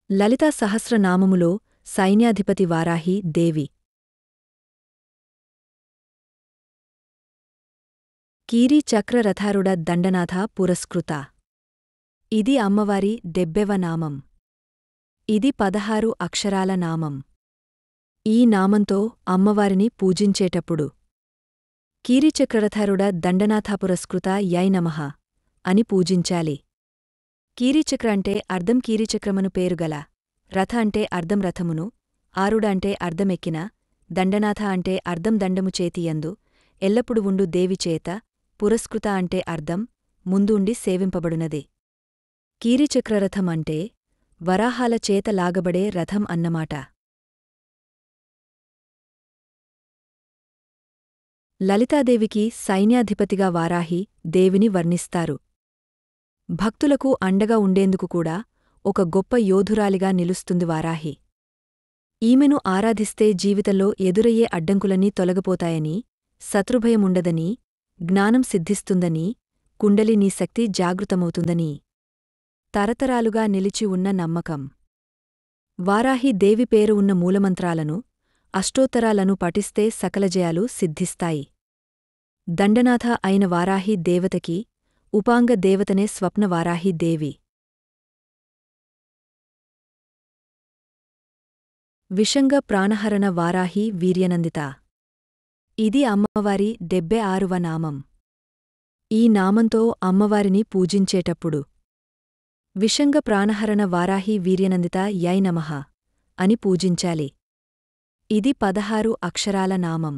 లలితా సహస్రనామములో సైన్యాధిపతి వారాహి దేవి. కీరీ చక్రరథారుడ దండనాథ పురస్కృత. ఇది అమ్మవారి 70వ నామం. ఇది 16 అక్షరాల నామం. ఈ నామంతో అమ్మవారిని పూజించేటప్పుడు కీరీచక్రరథారుడ దండనాథ పురస్కృత యై నమః అని పూజించాలి. కీరీచక్ర అంటే అర్ధం కీరీచక్రమను పేరుగల, రథ అంటే అర్ధం రథమును, ఆరుడ అంటే అర్ధమెక్కిన, దండనాథ అంటే అర్ధం దండము చేతియందు ఎల్లప్పుడు ఉండు దేవిచేత, పురస్కృత అంటే అర్ధం ముందు ఉండి సేవింపబడునది. కీరీచక్రరథం అంటే వరాహాల చేత లాగబడే రథం అన్నమాట. లలితాదేవికి సైన్యాధిపతిగా వారాహి దేవిని వర్ణిస్తారు. భక్తులకు అండగా ఉండేందుకు కూడా ఒక గొప్ప యోధురాలిగా నిలుస్తుంది వారాహి. ఈమెను ఆరాధిస్తే జీవితంలో ఎదురయ్యే అడ్డంకులన్నీ తొలగిపోతాయనీ, శత్రుభయముండదనీ, జ్ఞానం సిద్ధిస్తుందనీ, కుండలినీ శక్తి జాగృతమవుతుందనీ తరతరాలుగా నిలిచి ఉన్న నమ్మకం. వారాహి దేవి పేరు ఉన్న మూలమంత్రాలను, అష్టోత్తరాలను పఠిస్తే సకలజయాలు సిద్ధిస్తాయి. దండనాథ అయిన వారాహి దేవతకి ఉపాంగ దేవతనే స్వప్న వారాహి దేవి. విషంగ ప్రాణహరణ వారాహి వీర్యనందిత. ఇది అమ్మవారి 76వ నామం. ఈ నామంతో అమ్మవారిని పూజించేటప్పుడు విషంగ ప్రాణహరణ వారాహి వీర్యనందిత యై నమః అని పూజించాలి. ఇది 16 అక్షరాల నామం.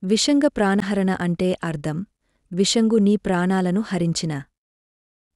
విషంగ ప్రాణహరణ అంటే అర్ధం విషంగు నీ ప్రాణాలను హరించిన.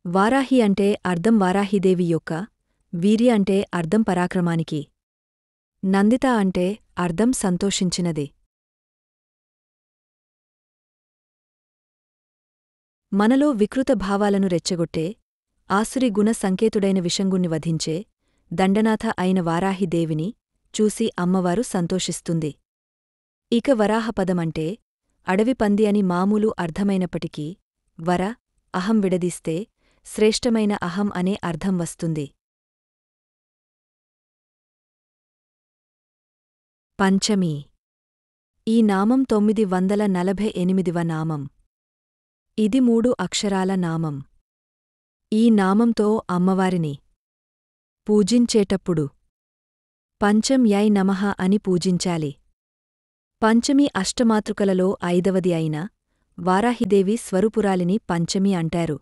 వారాహి అంటే అర్ధం వారాహిదేవి యొక్క, వీర్య అంటే అర్ధం పరాక్రమానికి, నందిత అంటే అర్ధం సంతోషించినది. మనలో వికృత భావాలను రెచ్చగొట్టే, ఆసురి గుణ సంకేతుడైన విషంగుణ్ణి వధించే, దండనాథ అయిన వారాహిదేవిని చూసి అమ్మవారు సంతోషిస్తుంది. ఇక వరాహపదమంటే అడవి పంది అని మామూలు అర్థమైనప్పటికీ వర, అహం విడదీస్తే శ్రేష్టమైన అహం అనే అర్థం వస్తుంది. పంచమి. ఈ నామం 948వ నామం. ఇది 3 అక్షరాల నామం. ఈ నామంతో అమ్మవారిని పూజించేటప్పుడు పంచం యై నమః అని పూజించాలి. పంచమి అష్టమాతృకలలో 5వది అయిన వారాహిదేవి స్వరూపురాలిని పంచమి అంటారు.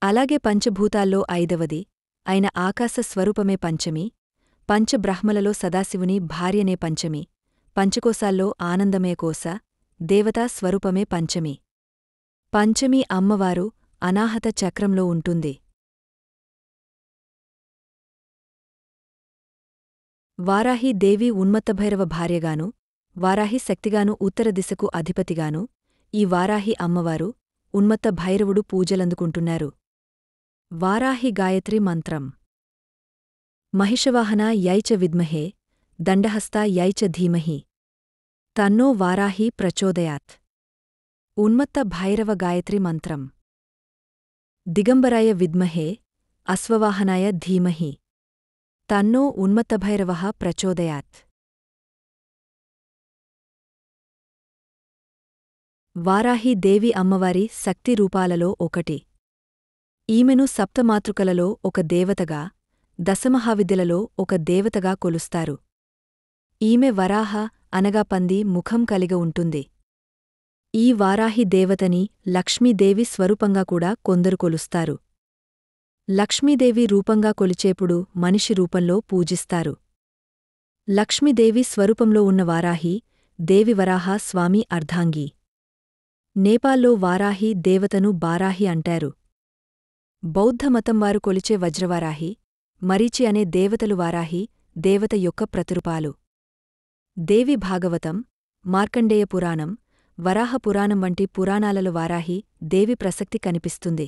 అలాగే పంచభూతాల్లో 5వది అయిన ఆకాశ స్వరూపమే పంచమి, పంచబ్రహ్మలలో సదాశివుని భార్యనే పంచమి, పంచకోశాల్లో ఆనందమే కోశ, దేవతా స్వరూపమే పంచమి. పంచమి అమ్మవారు అనాహత చక్రంలో ఉంటుంది. వారాహి దేవి ఉన్మత్తభైరవ భార్యగాను, వారాహి శక్తిగాను ఉత్తర దిశకు అధిపతిగాను ఈ వారాహి అమ్మవారు ఉన్మత్త భైరవుడు పూజలందుకుంటున్నారు. వారాహి గాయత్రి మంత్రం. మహిషవాహన యై చ విద్మహే, దండహస్త యై చ ధీమహి, తన్నో వారాహి ప్రచోదయాత్. ఉన్మత్త భైరవ గాయత్రి మంత్రం. దిగంబరాయ విద్మహే, అశ్వవాహనాయ ధీమహి, తన్నో ఉన్మత్తభైరవః ప్రచోదయాత్. వారాహి దేవి అమ్మవారి శక్తి రూపాలలో ఒకటి. ఈమెను సప్తమాతృకలలో ఒక దేవతగా, దశమహావిద్యలలో ఒక దేవతగా కొలుస్తారు. ఈమె వరాహ అనగా పంది ముఖం కలిగి ఉంటుంది. ఈ వారాహి దేవతని లక్ష్మీదేవి స్వరూపంగా కూడా కొందరు కొలుస్తారు. లక్ష్మీదేవి రూపంగా కొలిచేపుడు మనిషి రూపంలో పూజిస్తారు. లక్ష్మీదేవి స్వరూపంలో ఉన్న వారాహి దేవి వరాహ స్వామి అర్ధాంగి. నేపాల్లో వారాహి దేవతను బారాహి అంటారు. బౌద్ధమతం వారు కొలిచే వజ్రవారాహి, మరీచి అనే దేవతలు వారాహి దేవత యొక్క ప్రతిరూపాలు. దేవి భాగవతం, మార్కండేయ పురాణం, వరాహ పురాణం వంటి పురాణాలలో వారాహి దేవి ప్రసక్తి కనిపిస్తుంది.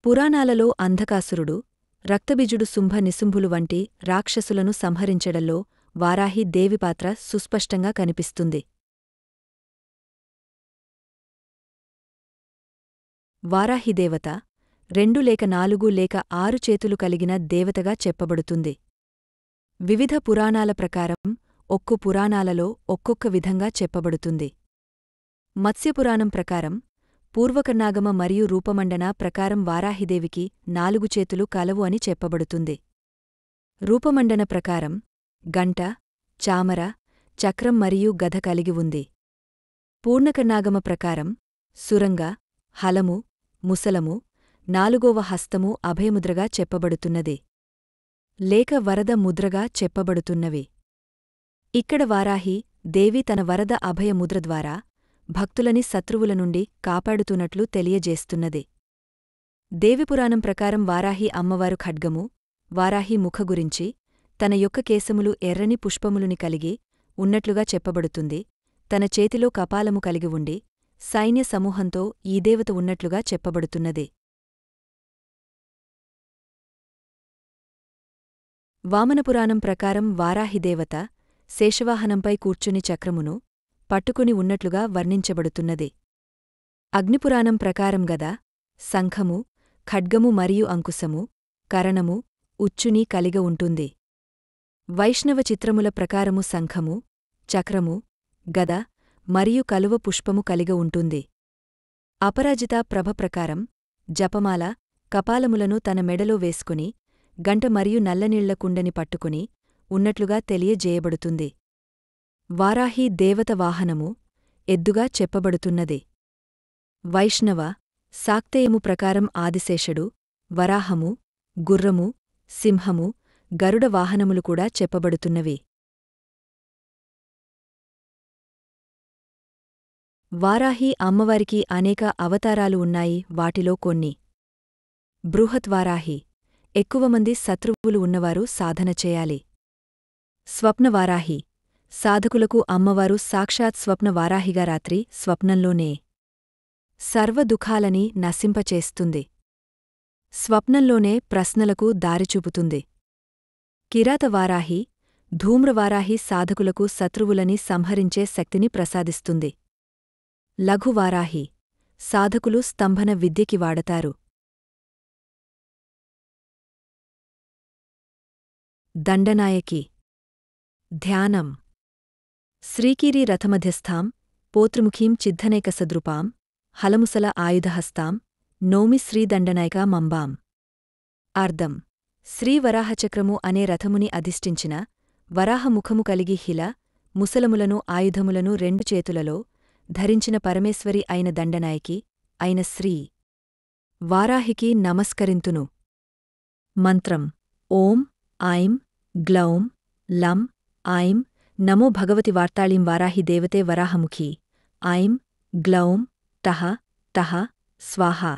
పురాణాలలో అంధకాసురుడు, రక్తబీజుడు శుంభ నిశుంభులు వంటి రాక్షసులను సంహరించడంలో వారాహి దేవి పాత్ర సుస్పష్టంగా కనిపిస్తుంది. వారాహిదేవత 2 లేక 4 లేక 6 చేతులు కలిగిన దేవతగా చెప్పబడుతుంది. వివిధ పురాణాల ప్రకారం ఒక్కో పురాణాలలో ఒక్కొక్క విధంగా చెప్పబడుతుంది. మత్స్యపురాణం ప్రకారం పూర్వకర్ణాగమ మరియు రూపమండన ప్రకారం వారాహిదేవికి 4 చేతులు కలవు అని చెప్పబడుతుంది. రూపమండన ప్రకారం గంట, చామర, చక్రం మరియు గద కలిగి ఉంది. పూర్ణకర్ణాగమ ప్రకారం సురంగ, హలము, ముసలము, 4వ హస్తము అభయముద్రగా చెప్పబడుతున్నది. లేక వరద ముద్రగా చెప్పబడుతున్నవి. ఇక్కడ వారాహి దేవి తన వరద అభయ ముద్ర ద్వారా భక్తులని శత్రువుల నుండి కాపాడుతున్నట్లు తెలియజేస్తున్నది. దేవిపురాణం ప్రకారం వారాహి అమ్మవారు ఖడ్గము, వారాహి ముఖ గురించి తన యొక్క కేశములు ఎర్రని పుష్పములుని కలిగి ఉన్నట్లుగా చెప్పబడుతుంది. తన చేతిలో కపాలము కలిగి ఉండి సైన్య సమూహంతో ఈ దేవత ఉన్నట్లుగా చెప్పబడుతున్నది. వామనపురాణం ప్రకారం వారాహిదేవత శేషవాహనంపై కూర్చుని చక్రమును పట్టుకుని ఉన్నట్లుగా వర్ణించబడుతున్నది. అగ్నిపురాణం ప్రకారం గద, శంఖము, ఖడ్గము మరియు అంకుశము, కరణము, ఉచ్చుని కలిగ ఉంటుంది. వైష్ణవ చిత్రముల ప్రకారము శంఖము, చక్రము, గద మరియు కలువ పుష్పము కలిగ ఉంటుంది. అపరాజిత ప్రభ ప్రకారం జపమాల, కపాలములను తన మెడలో వేసుకుని గంట మరియు నల్లనీళ్ల కుండని పట్టుకుని ఉన్నట్లుగా తెలియజేయబడుతుంది. వారాహి దేవత వాహనము ఎద్దుగా చెప్పబడుతున్నది. వైష్ణవ, శాక్తేయము ప్రకారం ఆదిశేషుడు, వరాహము, గుర్రము, సింహము, గరుడ వాహనములు కూడా చెప్పబడుతున్నవి. వారాహి అమ్మవారికి అనేక అవతారాలు ఉన్నాయి. వాటిలో కొన్ని: బృహత్ వారాహి, ఎక్కువమంది శత్రువులు ఉన్నవారు సాధన చేయాలి. స్వప్నవారాహి, సాధకులకు అమ్మవారు సాక్షాత్ స్వప్న వారాహిగా రాత్రి స్వప్నంలోనే సర్వ దుఃఖాలని నశింపచేస్తుంది. స్వప్నంలోనే ప్రశ్నలకు దారిచూపుతుంది. కిరాతవారాహి, ధూమ్రవారాహి సాధకులకు శత్రువులని సంహరించే శక్తిని ప్రసాదిస్తుంది. లఘువారాహి, సాధకులు స్తంభన విద్యకి వాడతారు. దండనాయకి, ధ్యానం. శ్రీకీరీ రథమధ్యస్థాం పోతృముఖీం చిద్ధనైకసద్రుపాం హలముసల ఆయుధహస్తాం నౌమి శ్రీదండనాయకా మంబాం. అర్థం: శ్రీవరాహచక్రము అనే రథముని అధిష్ఠించిన వరాహముఖము కలిగి హిల, ముసలములను ఆయుధములను 2 చేతులలో ధరించిన పరమేశ్వరి అయిన దండనాయకి అయిన శ్రీ వారాహికి నమస్కరింతును. మంత్రం: ఓం ఐం గ్లౌం లం ఐం నమో భగవతి వార్తాళీం వారాహి దేవతే వరాహముఖీ ఐం గ్లౌం టహ టహ స్వాహా.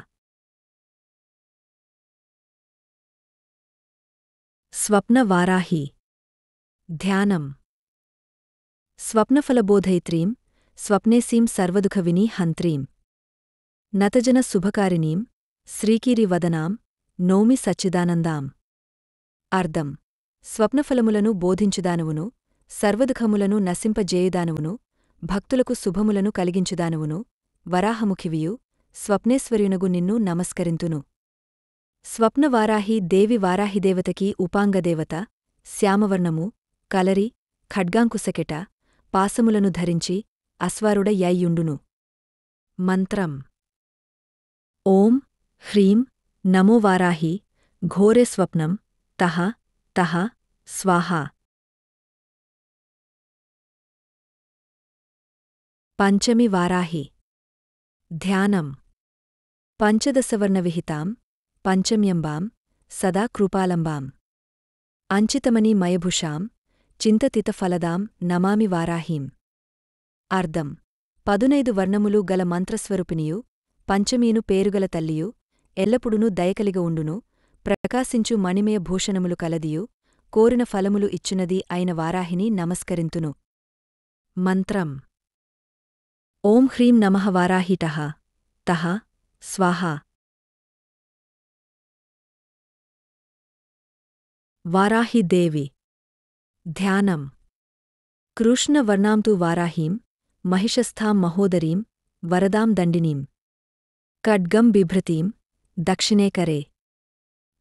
స్వప్నవారాహి, ధ్యానం. స్వప్నఫలబోధయిత్రీం స్వప్నేసీం సర్వదుఃఖవినీ హంత్రీం నతజన శుభకారిణీం శ్రీకీరివదనాం నౌమి సచ్చిదానందాం. అర్థం: స్వప్నఫలములను బోధించుదానువును, సర్వదుఖములను నశింపజేయుదానువును, భక్తులకు శుభములను కలిగించుదానువును, వరాహముఖివియు స్వప్నేశ్వర్యునగు నిన్ను నమస్కరింతును. స్వప్నవారాహి దేవి వారాహిదేవతకి ఉపాంగదేవత. శ్యామవర్ణము, కలరి, ఖడ్గాంకుశకెట, పాసములను ధరించి అశ్వారుడ యైయుండును. మంత్రం: ఓం హ్రీం నమో వారాహి ఘోరే స్వప్నం తహ తహ స్వాహా. పంచమి వారాహి, ధ్యానం. పంచదశవర్ణవిహితాం పంచమ్యంబాం సదా కృపాలంబాం అంచితమణి మయభుషాం చింతతితఫలదాం నమామి వారాహీం. అర్థం: 15 వర్ణములు గల మంత్రస్వరూపిణియు, పంచమీను పేరుగల తల్లియు, ఎల్లప్పుడునూ దయకలిగ ఉండును, ప్రకాశించు మణిమయ భూషణములు కలదియు, కోరిన ఫలములు ఇచ్చునది అయిన వారాహిని నమస్కరింతును. మంత్రం: ఓం హ్రీం నమః వారాహి టహ తహ స్వాహా. వారాహిదేవి, ధ్యానం. కృష్ణవర్ణాం తు వారాహీం మహిషస్థాం మహోదరీం వరదాం దండినీం ఖడ్గం బిభ్రతీం దక్షిణే కరే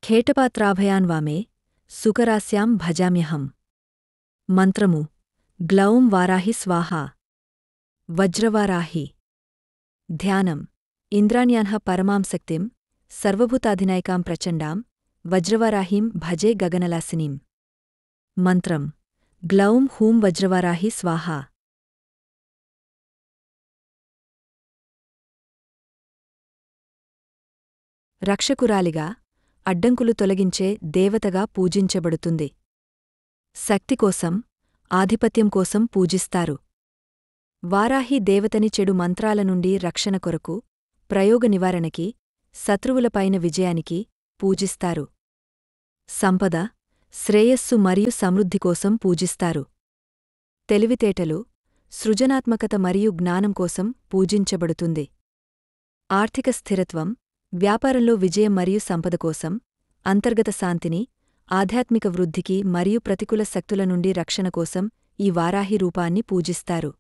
ఖేటపాత్రాభయాన్ వామే సుకరాస్యాం భజామ్యహం. మంత్రము గ్లౌం వారాహి స్వాహా. వజ్రవారాహి. ధ్యానం ఇంద్రాణ్యాన్హ పరమాం శక్తిం సర్వభూతాధినాయికాం ప్రచండాం వజ్రవారాహీం భజే గగనలాసినీం. మంత్రం గ్లౌం హూం వజ్రవారాహి స్వాహా. రక్షకురాలిగా, అడ్డంకులు తొలగించే దేవతగా పూజించబడుతుంది. శక్తికోసం, ఆధిపత్యం కోసం పూజిస్తారు. వారాహి దేవతని చెడు మంత్రాల నుండి రక్షణ కొరకు, ప్రయోగ నివారణకి, శత్రువులపైన విజయానికి పూజిస్తారు. సంపద, శ్రేయస్సు మరియు సమృద్ధి కోసం పూజిస్తారు. తెలివితేటలు, సృజనాత్మకత మరియు జ్ఞానం కోసం పూజించబడుతుంది. ఆర్థిక స్థిరత్వం, వ్యాపారంలో విజయం మరియు సంపద కోసం, అంతర్గత శాంతిని, ఆధ్యాత్మిక వృద్ధికి మరియు ప్రతికూల శక్తుల నుండి రక్షణ కోసం ఈ వారాహి రూపాన్ని పూజిస్తారు.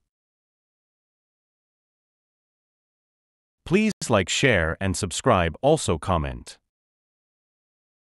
Please like, share and subscribe, also comment.